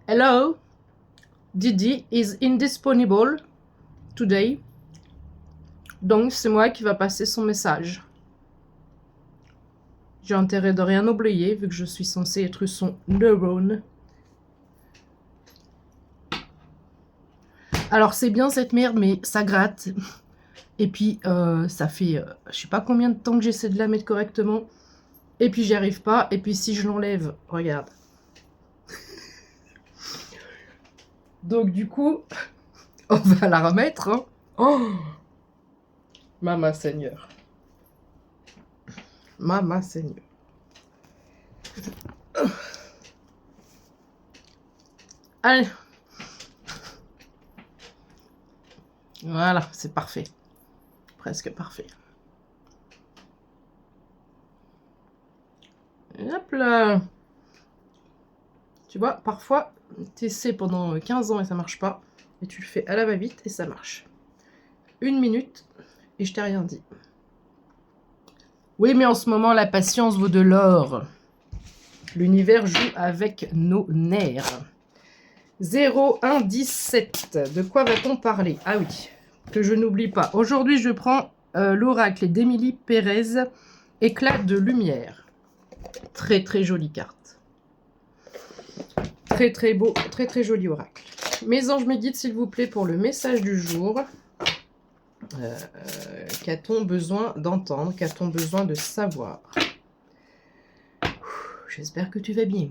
Hello, Didi is indisponible today. Donc, c'est moi qui va passer son message. J'ai intérêt de rien oublier, vu que je suis censée être son neurone. Alors, c'est bien cette merde, mais ça gratte. Et puis, ça fait je sais pas combien de temps que j'essaie de la mettre correctement. Et puis, j'y arrive pas. Et puis, si je l'enlève, regarde. Donc, du coup, on va la remettre. Hein. Oh, Mama Seigneur. Mama Seigneur. Allez. Voilà, c'est parfait. Presque parfait. Et hop là. Tu vois, parfois, tu essaies pendant 15 ans et ça marche pas. Et tu le fais à la va-vite et ça marche. 1 minute et je t'ai rien dit. Oui, mais en ce moment, la patience vaut de l'or. L'univers joue avec nos nerfs. 0117. De quoi va-t-on parler? Ah oui, que je n'oublie pas. Aujourd'hui, je prends l'oracle d'Émilie Pérez, Éclat de lumière. Très très jolie carte. Très très beau, très très joli oracle. Mes anges me guident, s'il vous plaît, pour le message du jour. Qu'a-t-on besoin d'entendre? Qu'a-t-on besoin de savoir? J'espère que tu vas bien.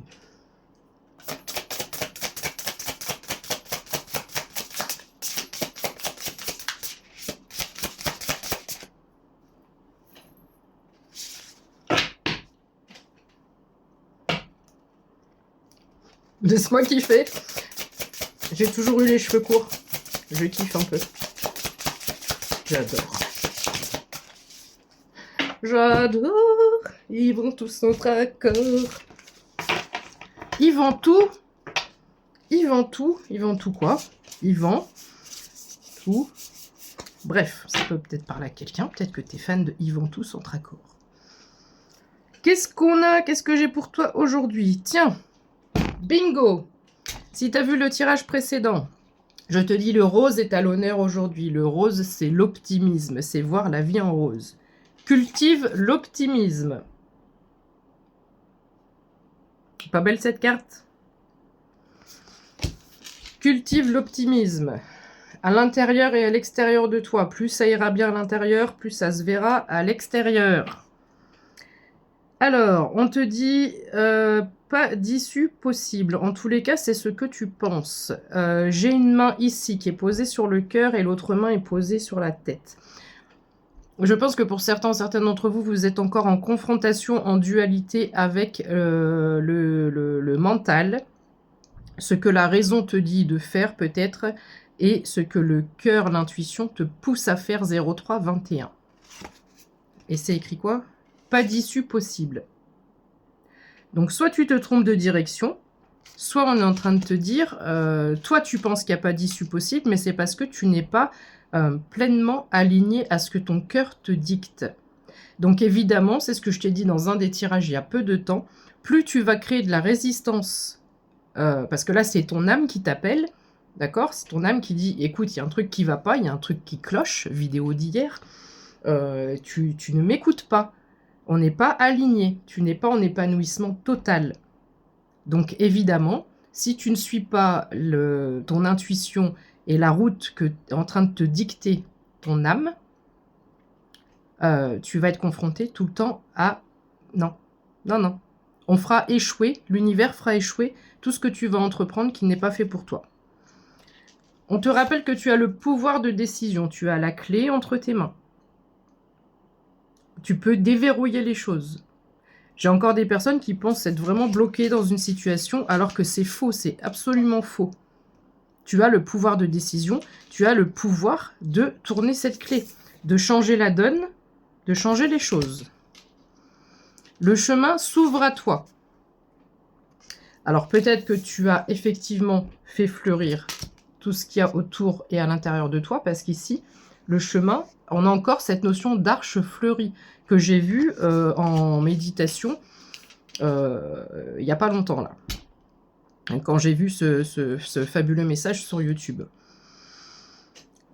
Laisse-moi kiffer. J'ai toujours eu les cheveux courts. Je kiffe un peu. J'adore. J'adore. Ils vont tous notre accord. Ils vendent tout. Ils vendent tout. Ils vendent tout quoi? Ils vendent tout. Bref, ça peut peut-être parler à quelqu'un. Peut-être que tu es fan de Ils vont tous entre accords. Qu'est-ce qu'on a? Qu'est-ce que j'ai pour toi aujourd'hui? Tiens. Bingo! Si tu as vu le tirage précédent, je te dis le rose est à l'honneur aujourd'hui. Le rose, c'est l'optimisme, c'est voir la vie en rose. Cultive l'optimisme. Pas belle cette carte? Cultive l'optimisme. À l'intérieur et à l'extérieur de toi. Plus ça ira bien à l'intérieur, plus ça se verra à l'extérieur. Alors, on te dit pas d'issue possible. En tous les cas, c'est ce que tu penses. J'ai une main ici qui est posée sur le cœur et l'autre main est posée sur la tête. Je pense que pour certains d'entre vous, vous êtes encore en confrontation, en dualité avec le mental. Ce que la raison te dit de faire peut-être et ce que le cœur, l'intuition te pousse à faire 0321. Et c'est écrit quoi? Pas d'issue possible. Donc, soit tu te trompes de direction, soit on est en train de te dire, toi, tu penses qu'il n'y a pas d'issue possible, mais c'est parce que tu n'es pas pleinement aligné à ce que ton cœur te dicte. Donc, évidemment, c'est ce que je t'ai dit dans un des tirages il y a peu de temps, plus tu vas créer de la résistance, parce que là, c'est ton âme qui t'appelle, d'accord? C'est ton âme qui dit, écoute, il y a un truc qui ne va pas, il y a un truc qui cloche, vidéo d'hier, tu ne m'écoutes pas. On n'est pas aligné, tu n'es pas en épanouissement total. Donc évidemment, si tu ne suis pas ton intuition et la route que est en train de te dicter ton âme, tu vas être confronté tout le temps à non, non, non. On fera échouer, l'univers fera échouer tout ce que tu vas entreprendre qui n'est pas fait pour toi. On te rappelle que tu as le pouvoir de décision, tu as la clé entre tes mains. Tu peux déverrouiller les choses. J'ai encore des personnes qui pensent être vraiment bloquées dans une situation alors que c'est faux, c'est absolument faux. Tu as le pouvoir de décision, tu as le pouvoir de tourner cette clé, de changer la donne, de changer les choses. Le chemin s'ouvre à toi. Alors peut-être que tu as effectivement fait fleurir tout ce qu'il y a autour et à l'intérieur de toi, parce qu'ici, le chemin, on a encore cette notion d'arche fleurie que j'ai vue en méditation il n'y a pas longtemps là. quand j'ai vu ce fabuleux message sur YouTube.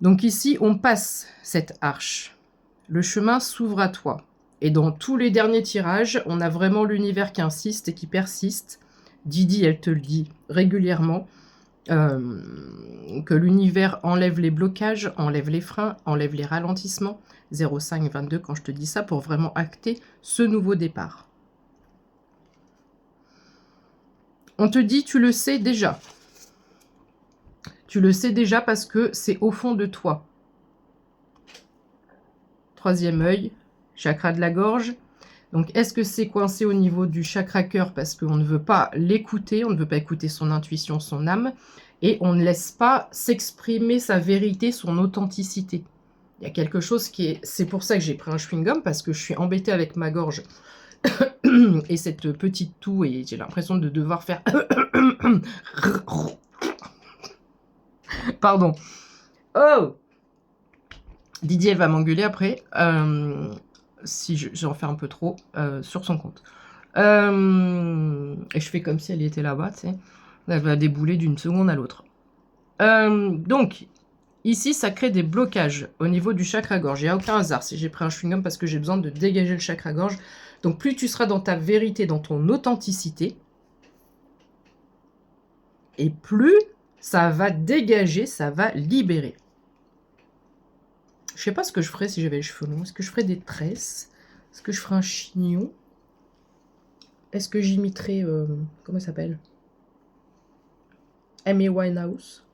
Donc ici, on passe cette arche. Le chemin s'ouvre à toi. Et dans tous les derniers tirages, on a vraiment l'univers qui insiste et qui persiste. Didi, elle te le dit régulièrement, que l'univers enlève les blocages, enlève les freins, enlève les ralentissements. 0522 quand je te dis ça, pour vraiment acter ce nouveau départ. On te dit, tu le sais déjà. Tu le sais déjà parce que c'est au fond de toi. Troisième œil, chakra de la gorge. Donc, est-ce que c'est coincé au niveau du chakra cœur parce qu'on ne veut pas l'écouter, on ne veut pas écouter son intuition, son âme, et on ne laisse pas s'exprimer sa vérité, son authenticité. Il y a quelque chose qui est... C'est pour ça que j'ai pris un chewing-gum, parce que je suis embêtée avec ma gorge et cette petite toux, et j'ai l'impression de devoir faire... Pardon. Oh! Didier, elle va m'engueuler après, si j'en fais un peu trop, sur son compte. Et je fais comme si elle était là-bas, tu sais. Elle va débouler d'une seconde à l'autre. Donc, ici, ça crée des blocages au niveau du chakra-gorge. Il n'y a aucun hasard si j'ai pris un chewing-gum parce que j'ai besoin de dégager le chakra-gorge. Donc, plus tu seras dans ta vérité, dans ton authenticité, et plus ça va dégager, ça va libérer. Je sais pas ce que je ferais si j'avais les cheveux longs. Est-ce que je ferais des tresses? Est-ce que je ferais un chignon? Est-ce que j'imiterais... comment ça s'appelle? Amy Winehouse.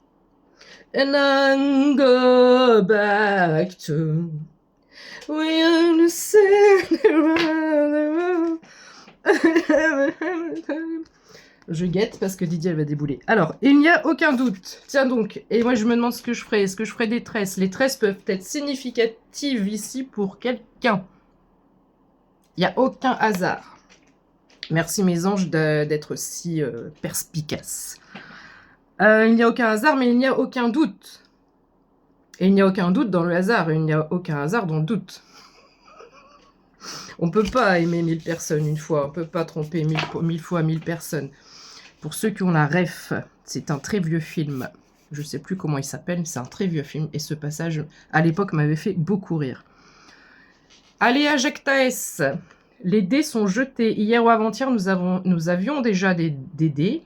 And I go back to... We understand around the world. Je guette parce que Didier elle va débouler. Alors, il n'y a aucun doute. Tiens donc, et moi je me demande ce que je ferais. Est-ce que je ferais des tresses? Les tresses peuvent être significatives ici pour quelqu'un. Il n'y a aucun hasard. Merci mes anges d'être si perspicaces. Il n'y a aucun hasard, mais il n'y a aucun doute. Et il n'y a aucun doute dans le hasard, et il n'y a aucun hasard dans le doute. On ne peut pas aimer 1000 personnes une fois, on ne peut pas tromper 1000 fois 1000 personnes. Pour ceux qui ont la ref, c'est un très vieux film. Je ne sais plus comment il s'appelle, mais c'est un très vieux film. Et ce passage, à l'époque, m'avait fait beaucoup rire. Allez, Ajactaes. Les dés sont jetés. Hier ou avant-hier, nous avions déjà des dés.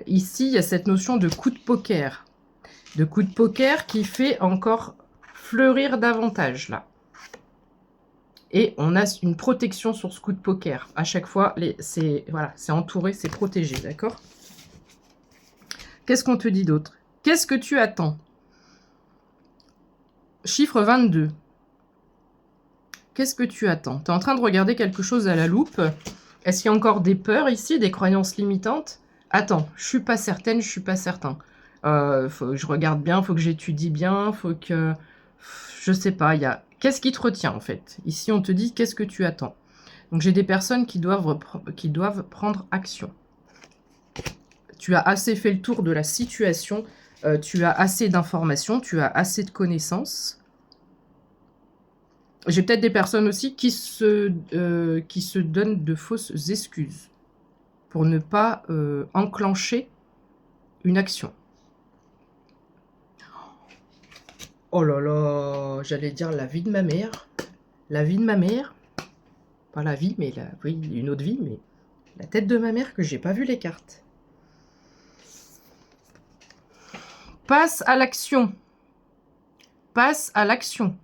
Ici, il y a cette notion de coup de poker. De coup de poker qui fait encore fleurir davantage, là. Et on a une protection sur ce coup de poker. À chaque fois, c'est entouré, c'est protégé, d'accord? Qu'est-ce qu'on te dit d'autre? Qu'est-ce que tu attends? Chiffre 22. Qu'est-ce que tu attends? Tu es en train de regarder quelque chose à la loupe. Est-ce qu'il y a encore des peurs ici, des croyances limitantes? Attends, je suis pas certaine, je suis pas certain. Faut que je regarde bien, faut que j'étudie bien, faut que... Je sais pas, il y a... Qu'est-ce qui te retient, en fait? Ici, on te dit, qu'est-ce que tu attends? Donc, j'ai des personnes qui doivent prendre action. Tu as assez fait le tour de la situation, tu as assez d'informations, tu as assez de connaissances. J'ai peut-être des personnes aussi qui se donnent de fausses excuses pour ne pas enclencher une action. Oh là là, j'allais dire la vie de ma mère. La vie de ma mère. Pas la vie, mais oui, une autre vie, mais la tête de ma mère que j'ai pas vu les cartes. Passe à l'action. Passe à l'action.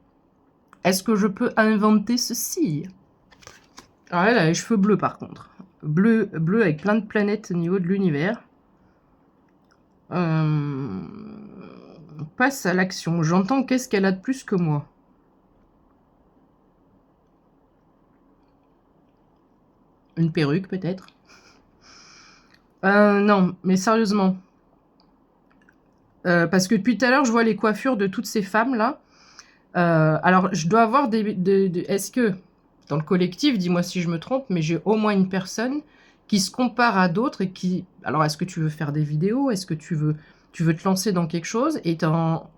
Est-ce que je peux inventer ceci? Alors elle a les cheveux bleus par contre. Bleu avec plein de planètes au niveau de l'univers. Passe à l'action. J'entends qu'est-ce qu'elle a de plus que moi. Une perruque peut-être. Non, mais sérieusement. Parce que depuis tout à l'heure, je vois les coiffures de toutes ces femmes-là. Alors, je dois avoir est-ce que, dans le collectif, dis-moi si je me trompe, mais j'ai au moins une personne qui se compare à d'autres et qui... Alors, est-ce que tu veux faire des vidéos? Est-ce que tu veux te lancer dans quelque chose et t'es en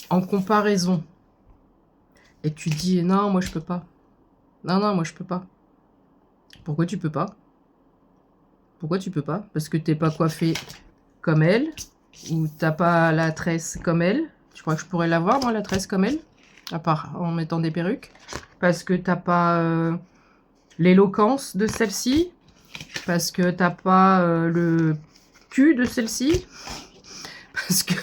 comparaison? Et tu dis, non, moi, je peux pas. Non, moi, je peux pas. Pourquoi tu peux pas? Pourquoi tu peux pas? Parce que t'es pas coiffée comme elle, ou t'as pas la tresse comme elle. Je crois que je pourrais l'avoir, moi, la tresse comme elle, à part en mettant des perruques. Parce que t'as pas l'éloquence de celle-ci. Parce que t'as pas le cul de celle-ci. Parce que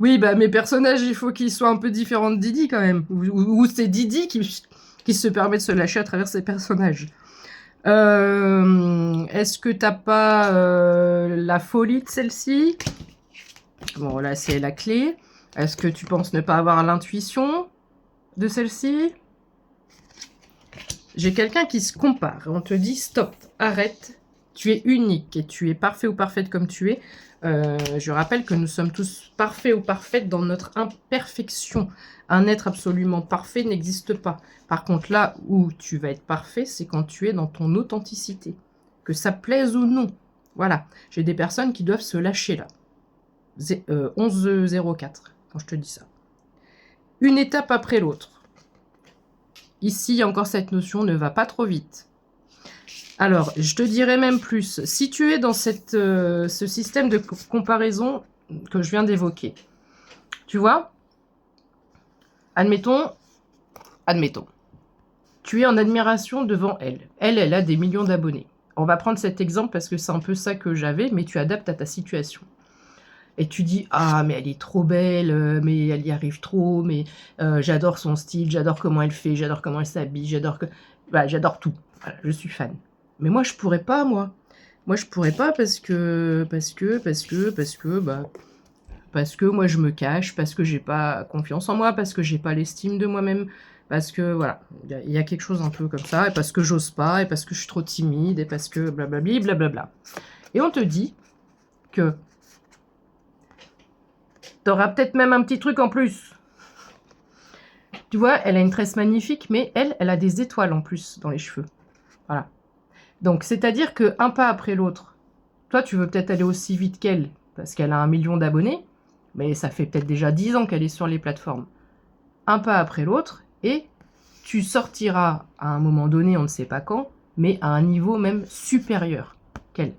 oui, bah mes personnages, il faut qu'ils soient un peu différents de Didi quand même. Ou c'est Didi qui se permet de se lâcher à travers ses personnages. Est-ce que t'as pas la folie de celle-ci? Bon, là, c'est la clé. Est-ce que tu penses ne pas avoir l'intuition de celle-ci? J'ai quelqu'un qui se compare. On te dit, stop, arrête. Tu es unique et tu es parfait ou parfaite comme tu es. Je rappelle que nous sommes tous parfaits ou parfaites dans notre imperfection. Un être absolument parfait n'existe pas. Par contre, là où tu vas être parfait, c'est quand tu es dans ton authenticité. Que ça plaise ou non. Voilà. J'ai des personnes qui doivent se lâcher là. 11,04 quand je te dis ça. Une étape après l'autre. Ici, il y a encore cette notion, ne va pas trop vite. Alors, je te dirais même plus, si tu es dans ce système de comparaison que je viens d'évoquer, tu vois, admettons, tu es en admiration devant elle. Elle a des millions d'abonnés. On va prendre cet exemple parce que c'est un peu ça que j'avais, mais tu adaptes à ta situation. Et tu dis, ah, mais elle est trop belle, mais elle y arrive trop, mais j'adore son style, j'adore comment elle fait, j'adore comment elle s'habille, j'adore tout. Voilà, je suis fan. Mais moi, je pourrais pas, moi. Moi, je pourrais pas parce que moi, je me cache, parce que j'ai pas confiance en moi, parce que j'ai pas l'estime de moi-même, parce que, voilà, il y a quelque chose un peu comme ça, et parce que j'ose pas, et parce que je suis trop timide, et parce que blablabli, blablabla. Et on te dit que t'auras peut-être même un petit truc en plus. Tu vois, elle a une tresse magnifique, mais elle a des étoiles en plus dans les cheveux. Voilà. Donc, c'est-à-dire qu'un pas après l'autre, toi, tu veux peut-être aller aussi vite qu'elle, parce qu'elle a 1 million d'abonnés, mais ça fait peut-être déjà 10 ans qu'elle est sur les plateformes. Un pas après l'autre, et tu sortiras à un moment donné, on ne sait pas quand, mais à un niveau même supérieur qu'elle.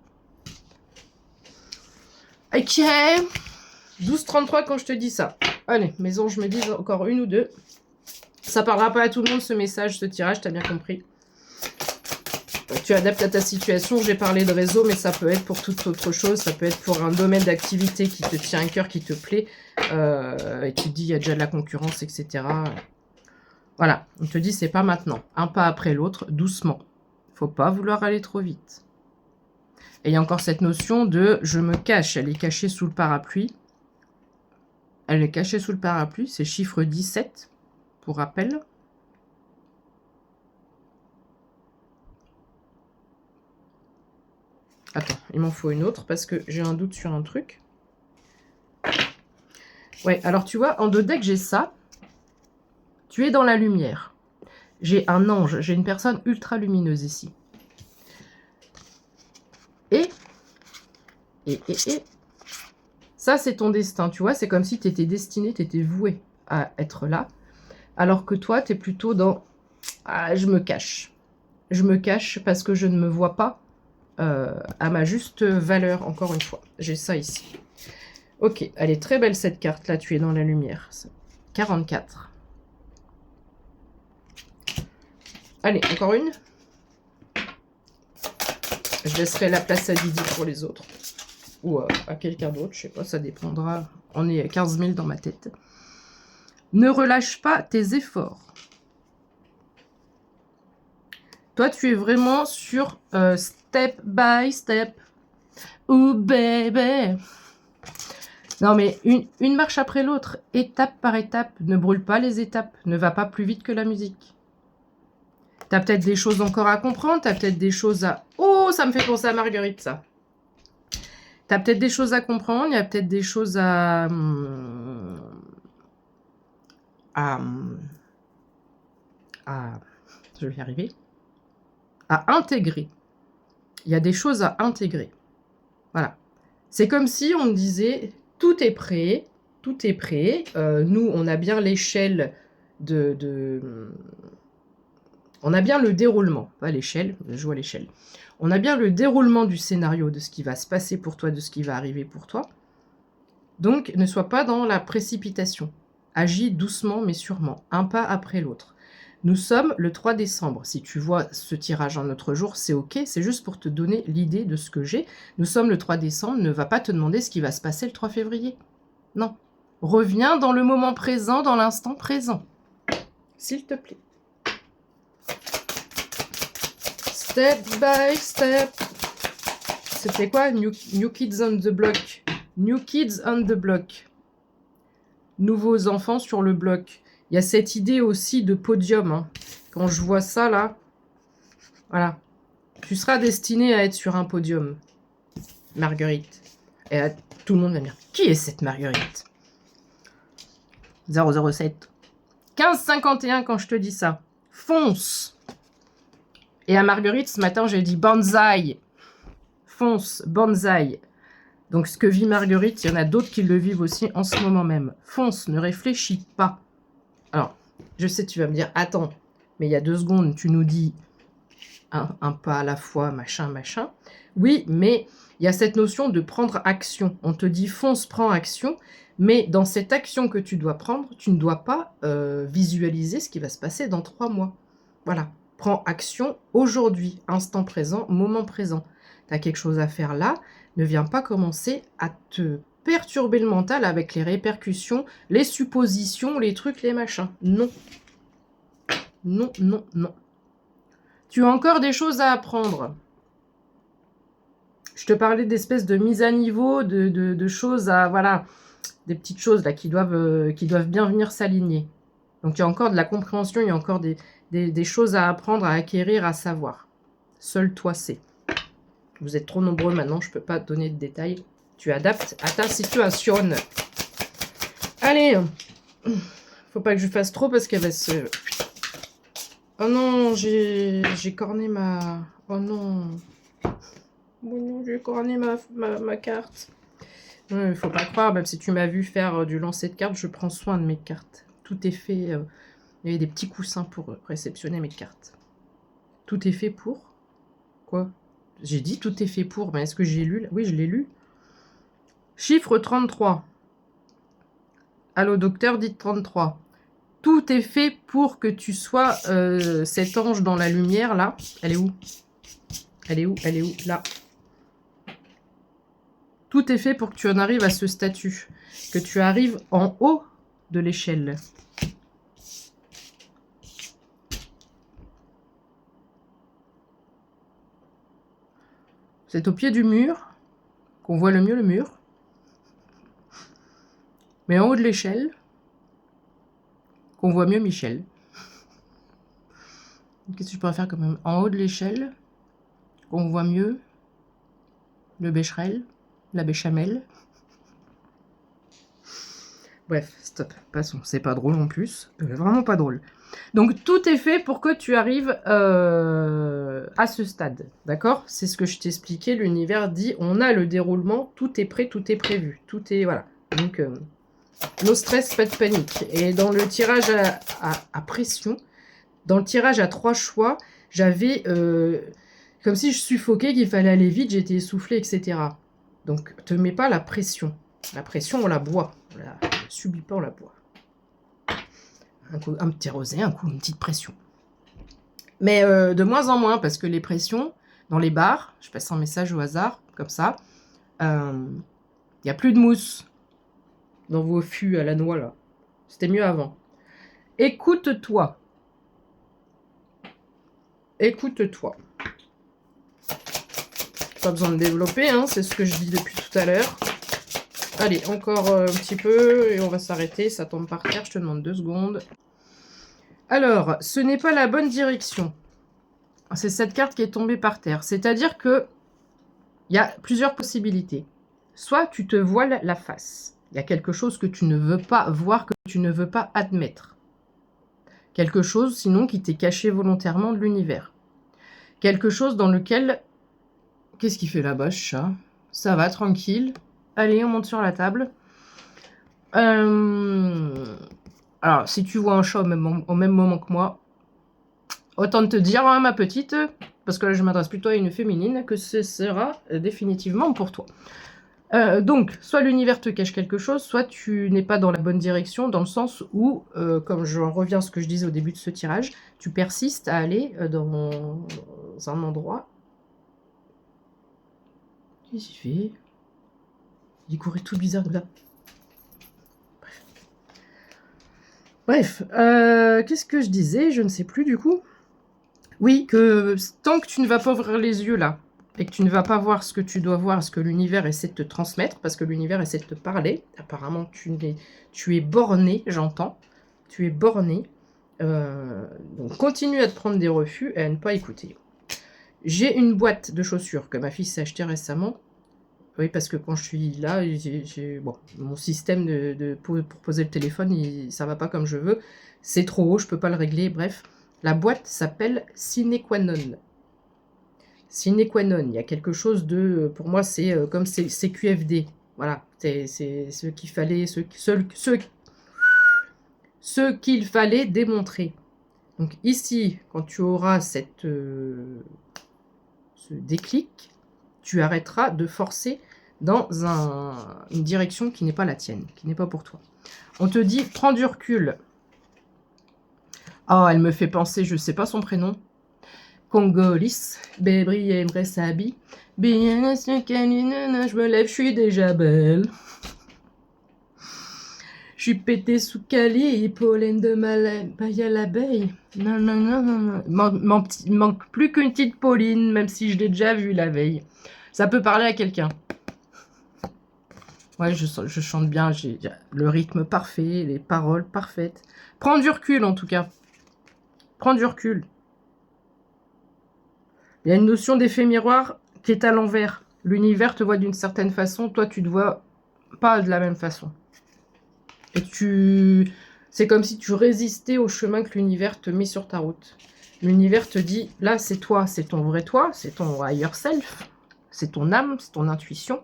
Ok, 12,33 quand je te dis ça. Allez, mes anges me disent encore une ou deux. Ça parlera pas à tout le monde ce message, ce tirage, t'as bien compris. Tu adaptes à ta situation, j'ai parlé de réseau, mais ça peut être pour toute autre chose, ça peut être pour un domaine d'activité qui te tient à cœur, qui te plaît, et tu te dis il y a déjà de la concurrence, etc. Voilà, on te dit c'est pas maintenant, un pas après l'autre, doucement. Faut pas vouloir aller trop vite. Et il y a encore cette notion de je me cache, elle est cachée sous le parapluie. Elle est cachée sous le parapluie, c'est chiffre 17, pour rappel. Attends, il m'en faut une autre parce que j'ai un doute sur un truc. Ouais, alors tu vois, en deux decks, j'ai ça. Tu es dans la lumière. J'ai un ange, j'ai une personne ultra lumineuse ici. Et ça, c'est ton destin, tu vois. C'est comme si tu étais destiné, tu étais voué à être là. Alors que toi, tu es plutôt dans... Ah, je me cache. Je me cache parce que je ne me vois pas à ma juste valeur, encore une fois. J'ai ça ici. Ok, elle est très belle cette carte là, tu es dans la lumière. 44. Allez, encore une. Je laisserai la place à Didi pour les autres. Ou à quelqu'un d'autre, je sais pas, ça dépendra. On est à 15 000 dans ma tête. Ne relâche pas tes efforts. Toi, tu es vraiment sur step by step. Oh baby. Non, mais une marche après l'autre, étape par étape. Ne brûle pas les étapes. Ne va pas plus vite que la musique. T'as peut-être des choses encore à comprendre. T'as peut-être des choses à... Oh, ça me fait penser à Marguerite, ça. T'as peut-être des choses à comprendre. Il y a peut-être des choses à... Je vais y arriver. À intégrer. Il y a des choses à intégrer. Voilà. C'est comme si on me disait, tout est prêt, tout est prêt. Nous, on a bien l'échelle de On a bien le déroulement, pas l'échelle, je joue à l'échelle. On a bien le déroulement du scénario, de ce qui va se passer pour toi, de ce qui va arriver pour toi. Donc, ne sois pas dans la précipitation. Agis doucement mais sûrement, un pas après l'autre. Nous sommes le 3 décembre. Si tu vois ce tirage un autre jour, c'est OK. C'est juste pour te donner l'idée de ce que j'ai. Nous sommes le 3 décembre. Ne va pas te demander ce qui va se passer le 3 février. Non. Reviens dans le moment présent, dans l'instant présent. S'il te plaît. Step by step. C'était quoi? New Kids on the Block. New Kids on the Block. Nouveaux enfants sur le bloc. Il y a cette idée aussi de podium. Hein. Quand je vois ça, là, voilà. Tu seras destiné à être sur un podium, Marguerite. Et là, tout le monde va me dire, qui est cette Marguerite? 007. 15,51 quand je te dis ça. Fonce. Et à Marguerite, ce matin, j'ai dit bonsaï. Fonce, bonsaï. Donc, ce que vit Marguerite, il y en a d'autres qui le vivent aussi en ce moment même. Fonce, ne réfléchis pas. Alors, je sais, tu vas me dire, attends, mais il y a 2 secondes, tu nous dis un pas à la fois, machin, machin. Oui, mais il y a cette notion de prendre action. On te dit, fonce, prends action, mais dans cette action que tu dois prendre, tu ne dois pas visualiser ce qui va se passer dans 3 mois. Voilà, prends action aujourd'hui, instant présent, moment présent. Tu as quelque chose à faire là, ne viens pas commencer à te perturber le mental avec les répercussions, les suppositions, les trucs, les machins. Non. Non, non, non. Tu as encore des choses à apprendre. Je te parlais d'espèces de mise à niveau, de choses à... Voilà, des petites choses là qui doivent bien venir s'aligner. Donc il y a encore de la compréhension, il y a encore des choses à apprendre, à acquérir, à savoir. Seul toi sais. Vous êtes trop nombreux maintenant, je ne peux pas te donner de détails. Tu adaptes à ta situation. Allez, faut pas que je fasse trop parce qu'elle va se... Oh non, j'ai corné ma... Oh non. Oh non, j'ai corné ma carte. Il faut pas croire, même si tu m'as vu faire du lancer de cartes, je prends soin de mes cartes. Tout est fait... il y avait des petits coussins pour réceptionner mes cartes. Tout est fait pour... Quoi? J'ai dit tout est fait pour, mais est-ce que j'ai lu? Oui, je l'ai lu. Chiffre 33. Allô, docteur, dites 33. Tout est fait pour que tu sois cet ange dans la lumière, là. Elle est où? Elle est où? Elle est où? Là. Tout est fait pour que tu en arrives à ce statut. Que tu arrives en haut de l'échelle. C'est au pied du mur qu'on voit le mieux le mur. Mais en haut de l'échelle, qu'on voit mieux Michel. Qu'est-ce que je pourrais faire quand même? En haut de l'échelle, qu'on voit mieux le bécherel, la béchamel. Bref, stop, passons. C'est pas drôle en plus. Vraiment pas drôle. Donc, tout est fait pour que tu arrives à ce stade. D'accord? C'est ce que je t'expliquais. L'univers dit, on a le déroulement, tout est prêt, tout est prévu. Tout est... Voilà. Donc, no stress, pas de panique. Et dans le tirage à pression, dans le tirage à 3 choix, j'avais... comme si je suffoquais, qu'il fallait aller vite, j'étais essoufflée, etc. Donc, te mets pas la pression. La pression, on la boit. On la subit pas, on la boit. Un petit rosé, un coup, une petite pression. Mais de moins en moins, parce que les pressions, dans les bars, je passe un message au hasard, comme ça, il n'y a plus de mousse dans vos fûts à la noix, là. C'était mieux avant. Écoute-toi. Écoute-toi. Pas besoin de développer, hein, c'est ce que je dis depuis tout à l'heure. Allez, encore un petit peu, et on va s'arrêter. Ça tombe par terre, je te demande 2 secondes. Alors, ce n'est pas la bonne direction. C'est cette carte qui est tombée par terre. C'est-à-dire que il y a plusieurs possibilités. Soit tu te voiles la face. Il y a quelque chose que tu ne veux pas voir, que tu ne veux pas admettre. Quelque chose, sinon, qui t'est caché volontairement de l'univers. Quelque chose dans lequel... Qu'est-ce qu'il fait là-bas, ce chat? Ça va, tranquille. Allez, on monte sur la table. Alors, si tu vois un chat au même moment que moi, Autant te dire, hein, ma petite, parce que là je m'adresse plutôt à une féminine, que ce sera définitivement pour toi. Donc, soit l'univers te cache quelque chose, soit tu n'es pas dans la bonne direction, dans le sens où, comme j'en reviens à ce que je disais au début de ce tirage, tu persistes à aller dans un endroit. Qu'est-ce qu'il fait? Il courait tout bizarre de là. Bref, qu'est-ce que je disais? Je ne sais plus du coup. Oui, que tant que tu ne vas pas ouvrir les yeux là, et que tu ne vas pas voir ce que tu dois voir, ce que l'univers essaie de te transmettre, parce que l'univers essaie de te parler, apparemment tu es borné, j'entends, tu es borné, donc continue à te prendre des refus et à ne pas écouter. J'ai une boîte de chaussures que ma fille s'est achetée récemment. Oui, parce que quand je suis là, bon, mon système pour poser le téléphone, ça va pas comme je veux. C'est trop haut, je peux pas le régler, bref. La boîte s'appelle Sine Qua Non. Sine Qua Non, il y a quelque chose de... Pour moi, c'est comme c'est QFD. Voilà, c'est ce qu'il fallait, ce qu'il fallait démontrer. Donc ici, quand tu auras ce déclic, tu arrêteras de forcer dans une direction qui n'est pas la tienne, qui n'est pas pour toi. On te dit, prends du recul. Oh, elle me fait penser, je ne sais pas son prénom. Congolis, Bébri aimerait s'habiller. Bien, je me lève, je suis déjà belle. Je suis pété sous Cali, pollen de paille à l'abeille. Non, non, non, non, non. Il manque plus qu'une petite Pauline, même si je l'ai déjà vue la veille. Ça peut parler à quelqu'un. Ouais, je chante bien, j'ai le rythme parfait, les paroles parfaites. Prends du recul, en tout cas. Prends du recul. Il y a une notion d'effet miroir qui est à l'envers. L'univers te voit d'une certaine façon, toi, tu te vois pas de la même façon. Et c'est comme si tu résistais au chemin que l'univers te met sur ta route. L'univers te dit, là, c'est toi, c'est ton vrai toi, c'est ton higher self, c'est ton âme, c'est ton intuition.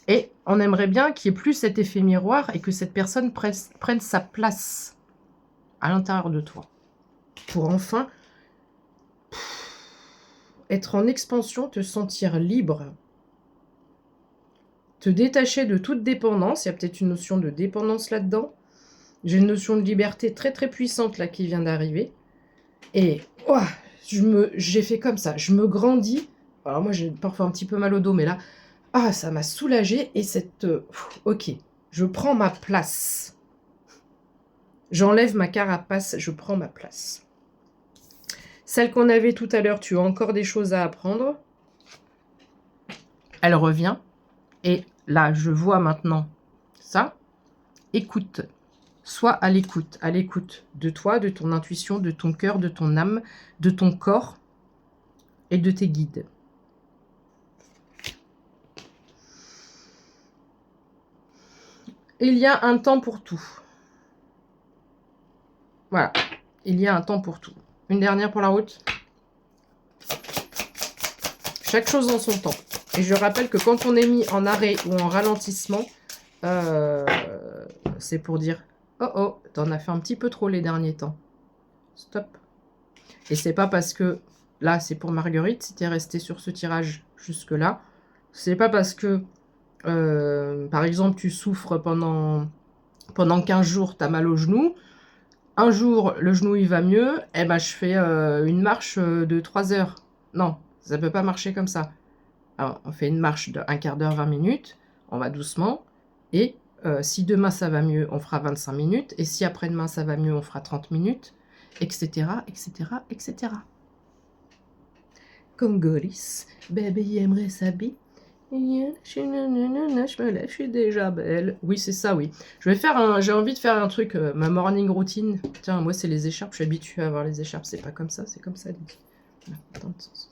Et on aimerait bien qu'il n'y ait plus cet effet miroir et que cette personne prenne sa place à l'intérieur de toi. Pour enfin être en expansion, te sentir libre, te détacher de toute dépendance. Il y a peut-être une notion de dépendance là-dedans. J'ai une notion de liberté très très puissante là qui vient d'arriver. Et oh, j'ai fait comme ça, je me grandis. Alors moi j'ai parfois un petit peu mal au dos, mais là, ah, ça m'a soulagée. Et ok, je prends ma place. J'enlève ma carapace, je prends ma place. Celle qu'on avait tout à l'heure, tu as encore des choses à apprendre. Elle revient. Et là, je vois maintenant ça. Écoute. Sois à l'écoute de toi, de ton intuition, de ton cœur, de ton âme, de ton corps et de tes guides. Il y a un temps pour tout. Voilà, il y a un temps pour tout. Une dernière pour la route. Chaque chose en son temps. Et je rappelle que quand on est mis en arrêt ou en ralentissement, c'est pour dire « Oh oh, t'en as fait un petit peu trop les derniers temps. Stop ». Et c'est pas parce que, là c'est pour Marguerite, si t'es resté sur ce tirage jusque-là, c'est pas parce que, par exemple, tu souffres pendant 15 jours, t'as mal au genou, un jour le genou il va mieux, eh ben je fais une marche de 3 heures. Non, ça peut pas marcher comme ça. Alors, on fait une marche de 1 quart d'heure, 20 minutes, on va doucement, et si demain ça va mieux, on fera 25 minutes, et si après-demain ça va mieux, on fera 30 minutes, etc., etc., etc. Congolis, bébé aimerait s'habiller. Je me lève, je suis déjà belle. Oui, c'est ça, oui. J'ai envie de faire un truc, ma morning routine. Tiens, moi, c'est les écharpes. Je suis habituée à avoir les écharpes. C'est pas comme ça, c'est comme ça. Voilà, dans le sens.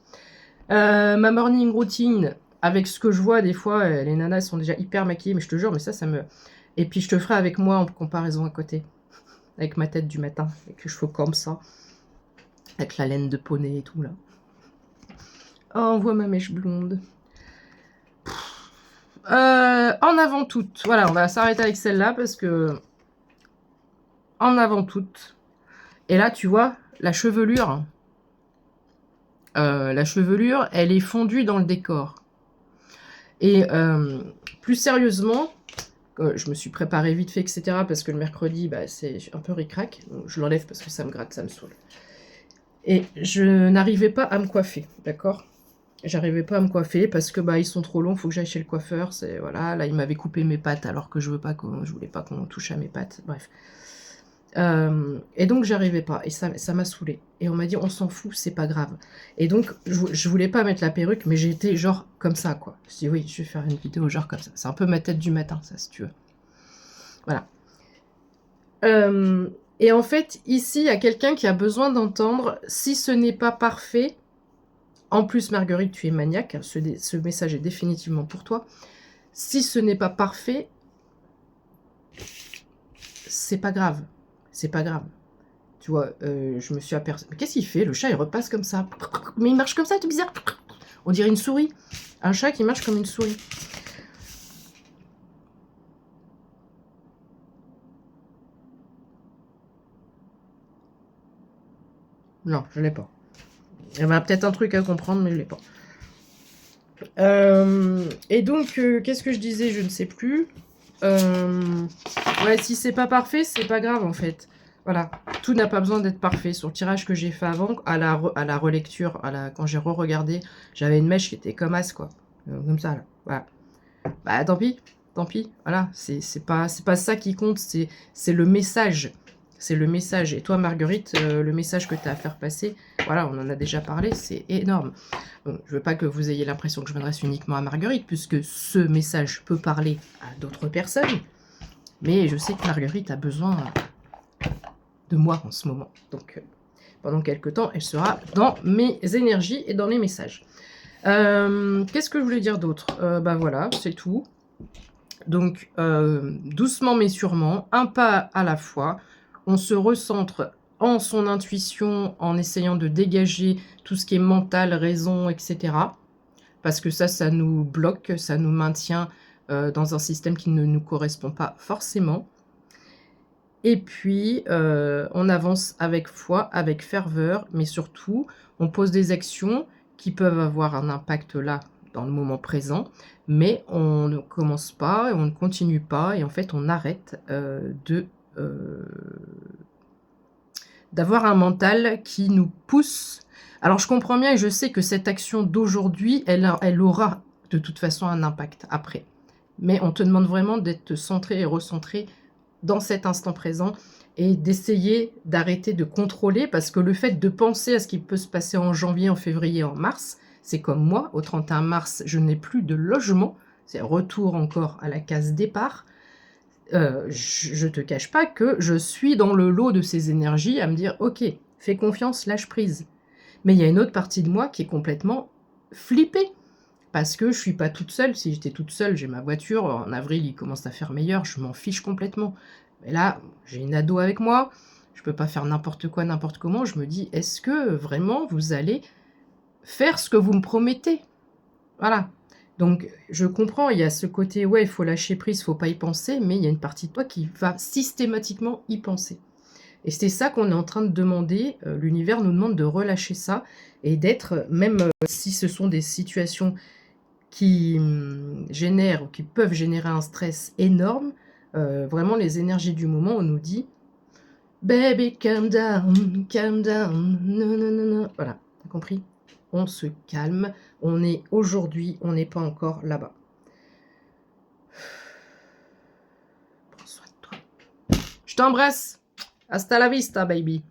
Ma morning routine, avec ce que je vois, des fois, les nanas sont déjà hyper maquillées, mais je te jure, mais ça me... Et puis, je te ferai avec moi en comparaison à côté. Avec ma tête du matin, avec les cheveux comme ça. Avec la laine de poney et tout, là. Oh, on voit ma mèche blonde. En avant toute. Voilà, on va s'arrêter avec celle-là parce que... En avant toute. Et là, tu vois, la chevelure, elle est fondue dans le décor. Et plus sérieusement, je me suis préparée vite fait, etc. Parce que le mercredi, bah, c'est un peu ric-rac. Je l'enlève parce que ça me gratte, ça me saoule. Et je n'arrivais pas à me coiffer, d'accord? J'arrivais pas à me coiffer parce que bah ils sont trop longs, faut que j'aille chez le coiffeur. C'est voilà, là il m'avait coupé mes pattes alors que je voulais pas qu'on touche à mes pattes. Bref. Et donc j'arrivais pas et ça m'a saoulée. Et on m'a dit on s'en fout, c'est pas grave. Et donc je voulais pas mettre la perruque, mais j'étais genre comme ça quoi. Je dis oui, je vais faire une vidéo genre comme ça. C'est un peu ma tête du matin, ça si tu veux. Voilà. Et en fait, ici, il y a quelqu'un qui a besoin d'entendre si ce n'est pas parfait. En plus, Marguerite, tu es maniaque. Ce message est définitivement pour toi. Si ce n'est pas parfait, c'est pas grave. C'est pas grave. Tu vois, je me suis aperçue. Mais qu'est-ce qu'il fait? Le chat, il repasse comme ça. Mais il marche comme ça, c'est bizarre. On dirait une souris. Un chat qui marche comme une souris. Non, je l'ai pas. Il y avait peut-être un truc à comprendre, mais je l'ai pas. Et donc, qu'est-ce que je disais? Je ne sais plus. Ouais, si c'est pas parfait, c'est pas grave en fait. Voilà, tout n'a pas besoin d'être parfait. Sur le tirage que j'ai fait avant, à la relecture, quand j'ai re-regardé, j'avais une mèche qui était comme as, quoi. Comme ça, là. Voilà. Bah, tant pis, tant pis. Voilà, c'est pas ça qui compte, c'est le message. C'est le message. Et toi, Marguerite, le message que tu as à faire passer, voilà, on en a déjà parlé, c'est énorme. Bon, je veux pas que vous ayez l'impression que je m'adresse uniquement à Marguerite, puisque ce message peut parler à d'autres personnes. Mais je sais que Marguerite a besoin de moi en ce moment. Donc, pendant quelques temps, elle sera dans mes énergies et dans les messages. Qu'est-ce que je voulais dire d'autre? Bah voilà, c'est tout. Donc, doucement mais sûrement, un pas à la fois, on se recentre en son intuition, en essayant de dégager tout ce qui est mental, raison, etc. Parce que ça nous bloque, ça nous maintient dans un système qui ne nous correspond pas forcément. Et puis, on avance avec foi, avec ferveur, mais surtout, on pose des actions qui peuvent avoir un impact là, dans le moment présent, mais on ne commence pas, et on ne continue pas, et en fait, on arrête d'avoir un mental qui nous pousse. Alors, je comprends bien et je sais que cette action d'aujourd'hui, elle aura de toute façon un impact après. Mais on te demande vraiment d'être centré et recentré dans cet instant présent et d'essayer d'arrêter de contrôler, parce que le fait de penser à ce qui peut se passer en janvier, en février, en mars, c'est comme moi, au 31 mars, je n'ai plus de logement, c'est retour encore à la case départ. Je te cache pas que je suis dans le lot de ces énergies à me dire ok, fais confiance, lâche prise. Mais il y a une autre partie de moi qui est complètement flippée. Parce que je suis pas toute seule. Si j'étais toute seule, j'ai ma voiture. En avril, il commence à faire meilleur. Je m'en fiche complètement. Mais là, j'ai une ado avec moi. Je peux pas faire n'importe quoi, n'importe comment. Je me dis, est-ce que vraiment vous allez faire ce que vous me promettez? Voilà. Donc, je comprends, il y a ce côté, ouais, il faut lâcher prise, il faut pas y penser, mais il y a une partie de toi qui va systématiquement y penser. Et c'est ça qu'on est en train de demander. L'univers nous demande de relâcher ça et d'être, même si ce sont des situations qui génèrent ou qui peuvent générer un stress énorme, vraiment les énergies du moment, on nous dit baby calm down, non, non, non, non. Voilà, t'as compris? On se calme, on est aujourd'hui, on n'est pas encore là-bas. Prends soin de toi. Je t'embrasse. Hasta la vista, baby.